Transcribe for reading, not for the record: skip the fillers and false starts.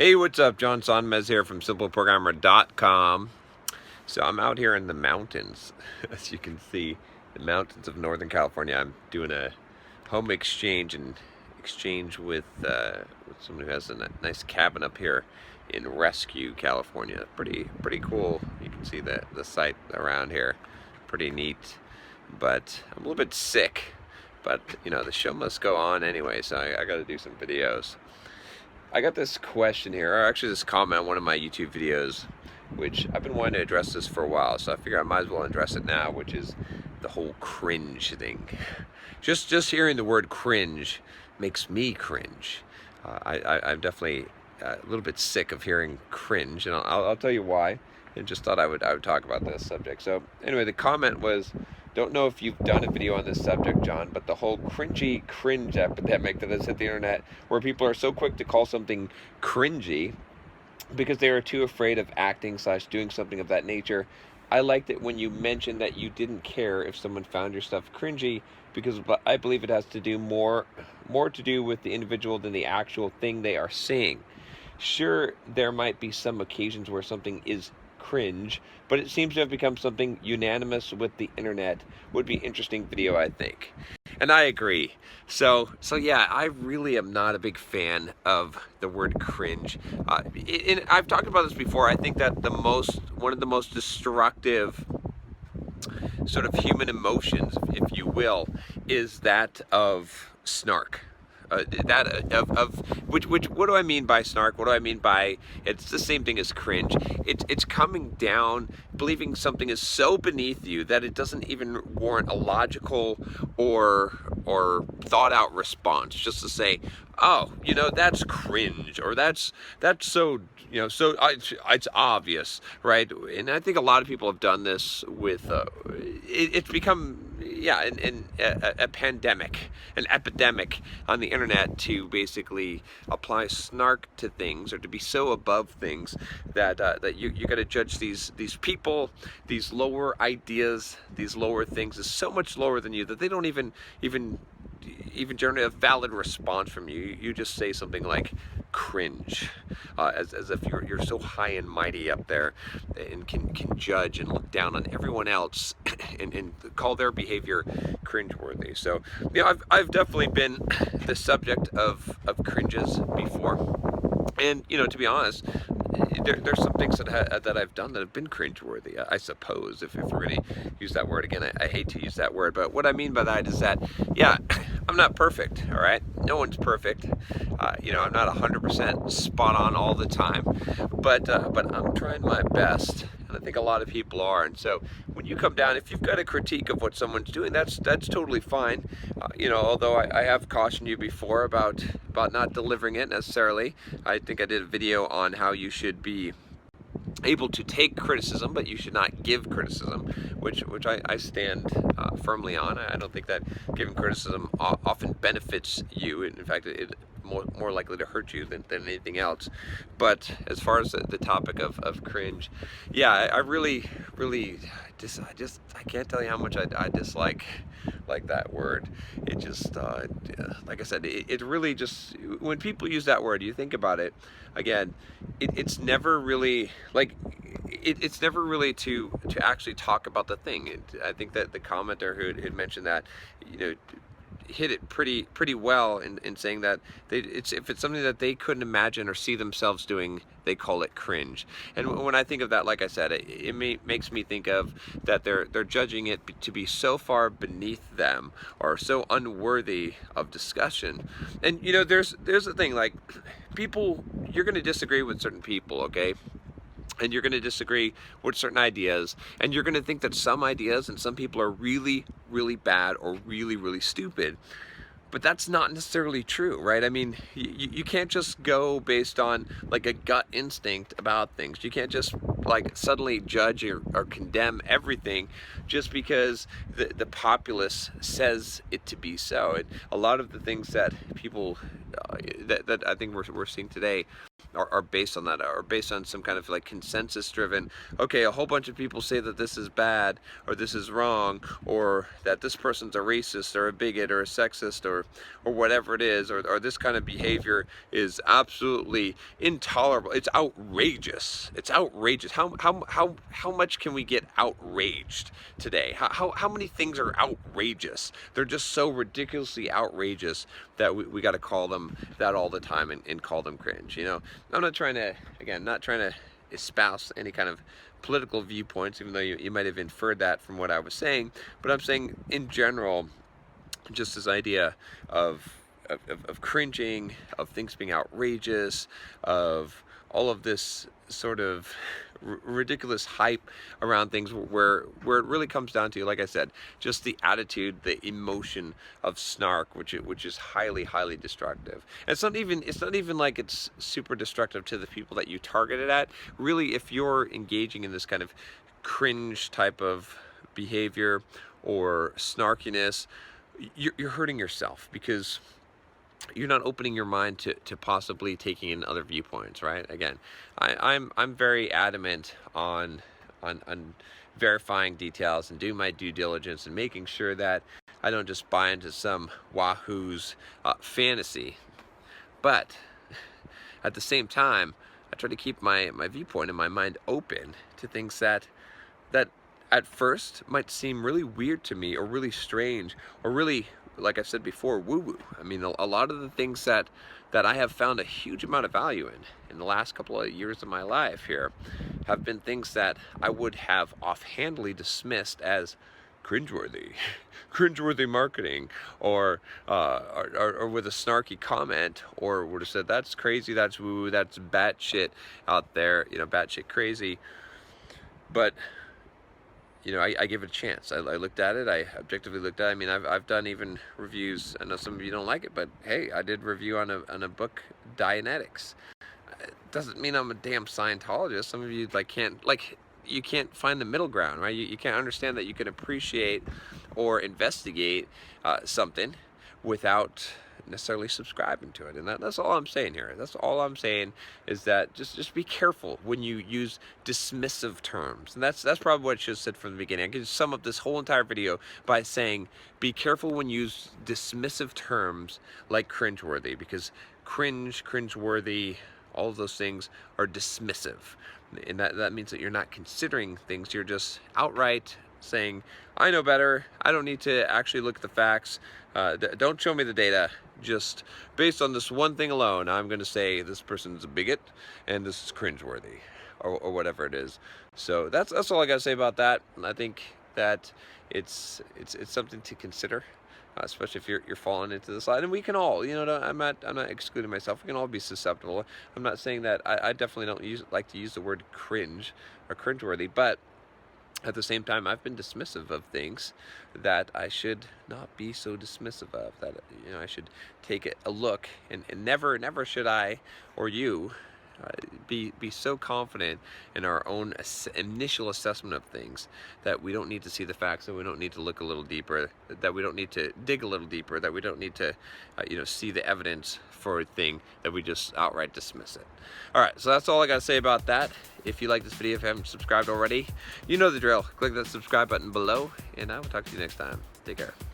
Hey, what's up? John Sonmez here from simpleprogrammer.com. So I'm out here in the mountains, as you can see, the mountains of Northern California. I'm doing a home exchange with someone who has a nice cabin up here in Rescue, California. Pretty cool. You can see the site around here. Pretty neat. But I'm a little bit sick. But the show must go on anyway, so I got to do some videos. I got this question here, or actually this comment on one of my YouTube videos, which I've been wanting to address this for a while, so I figure I might as well address it now, which is the whole cringe thing. Just hearing the word cringe makes me cringe. I'm definitely a little bit sick of hearing cringe, and I'll tell you why. And just thought I would talk about this subject. So anyway, the comment was, don't know if you've done a video on this subject, John, but the whole cringe epidemic that has hit the internet, where people are so quick to call something cringy because they are too afraid of acting/doing something of that nature. I liked it when you mentioned that you didn't care if someone found your stuff cringy, because I believe it has to do more to do with the individual than the actual thing they are saying. Sure, there might be some occasions where something is cringe, but it seems to have become something unanimous with the internet. Would be interesting video, I think. And I agree. So yeah, I really am not a big fan of the word cringe. I've talked about this before. I think that one of the most destructive sort of human emotions, if you will, is that of snark. Which what do I mean by snark? What do I mean by it's the same thing as cringe? It's coming down, believing something is so beneath you that it doesn't even warrant a logical or thought out response. Just to say, oh, that's cringe, or that's so it's obvious, right? And I think a lot of people have done this with it's become a pandemic, an epidemic on the internet, to basically apply snark to things, or to be so above things that you got to judge these people, these lower ideas, these lower things is so much lower than you that they don't even generate a valid response from you. You just say something like cringe, as if you're so high and mighty up there, and can judge and look down on everyone else and call their behavior cringeworthy. So I've definitely been the subject of cringes before, and to be honest, there's some things that I've done that have been cringeworthy, I suppose, if we're going to use that word again. I hate to use that word, but what I mean by that is that, yeah, I'm not perfect, all right? No one's perfect. I'm not 100% spot on all the time, but I'm trying my best, and I think a lot of people are. And so when you come down, if you've got a critique of what someone's doing, that's totally fine. Although I have cautioned you before about not delivering it necessarily. I think I did a video on how you should be able to take criticism, but you should not give criticism, which I stand firmly on. I don't think that giving criticism often benefits you. In fact, it more likely to hurt you than anything else. But as far as the topic of cringe, yeah, I really I can't tell you how much I dislike that word. It just like I said, it really just, when people use that word, you think about it again, it's never really like it's never really to actually talk about the thing. I think that the commenter who had mentioned that, hit it pretty well in saying that if it's something that they couldn't imagine or see themselves doing, they call it cringe. And when I think of that, like I said, it makes me think of that they're judging it to be so far beneath them, or so unworthy of discussion. And there's the thing, like, people, you're going to disagree with certain people, okay? And you're going to disagree with certain ideas, and you're going to think that some ideas and some people are really, really bad or really, really stupid. But that's not necessarily true, right? I mean, you can't just go based on like a gut instinct about things. You can't just like suddenly judge or condemn everything just because the populace says it to be so. A lot of the things that people that I think we're seeing today are based on that, or based on some kind of like consensus driven, okay, a whole bunch of people say that this is bad or this is wrong, or that this person's a racist or a bigot or a sexist or whatever it is, or this kind of behavior is absolutely intolerable. It's outrageous. It's outrageous. How much can we get outraged today? How many things are outrageous? They're just so ridiculously outrageous that we got to call them that all the time and call them cringe. You know, I'm not trying to, again, not trying to espouse any kind of political viewpoints, even though you might have inferred that from what I was saying, but I'm saying in general, just this idea of cringing, of things being outrageous, of all of this sort of ridiculous hype around things, where it really comes down to, like I said, just the attitude, the emotion of snark, which is highly destructive. And it's not even like it's super destructive to the people that you target it at. Really, if you're engaging in this kind of cringe type of behavior or snarkiness, you're hurting yourself, because you're not opening your mind to possibly taking in other viewpoints, right? Again, I'm very adamant on verifying details and doing my due diligence and making sure that I don't just buy into some wahoo's fantasy. But at the same time, I try to keep my viewpoint and my mind open to things that at first might seem really weird to me, or really strange, or really, like I said before, woo-woo. I mean, a lot of the things that I have found a huge amount of value in the last couple of years of my life here have been things that I would have offhandedly dismissed as cringeworthy, cringeworthy marketing, or with a snarky comment, or would have said, that's crazy, that's woo, that's batshit out there, you know, batshit crazy. But you know, I gave it a chance. I looked at it. I objectively looked at it. I mean, I've done even reviews. I know some of you don't like it, but hey, I did review on a book, Dianetics. It doesn't mean I'm a damn Scientologist. Some of you you can't find the middle ground, right? You can't understand that you can appreciate or investigate something without necessarily subscribing to it. And that's all I'm saying here. That's all I'm saying, is that just be careful when you use dismissive terms. And that's probably what I should have said from the beginning. I can sum up this whole entire video by saying, be careful when you use dismissive terms like cringeworthy, because cringeworthy, all of those things are dismissive. And that means that you're not considering things. You're just outright saying, I know better. I don't need to actually look at the facts. Don't show me the data. Just based on this one thing alone, I'm going to say this person's a bigot and this is cringeworthy, or whatever it is. So that's all I got to say about that. I think that it's something to consider, especially if you're falling into the slide. And we can all, you know, I'm not excluding myself. We can all be susceptible. I'm not saying that. I definitely don't like to use the word cringe or cringeworthy, but at the same time, I've been dismissive of things that I should not be so dismissive of. That, you know, I should take a look, and never should I or you be so confident in our own initial assessment of things that we don't need to see the facts, that we don't need to look a little deeper, that we don't need to dig a little deeper, that we don't need to you know, see the evidence for a thing, that we just outright dismiss it. Alright, so that's all I got to say about that. If you like this video, if you haven't subscribed already, you know the drill. Click that subscribe button below, and I will talk to you next time. Take care.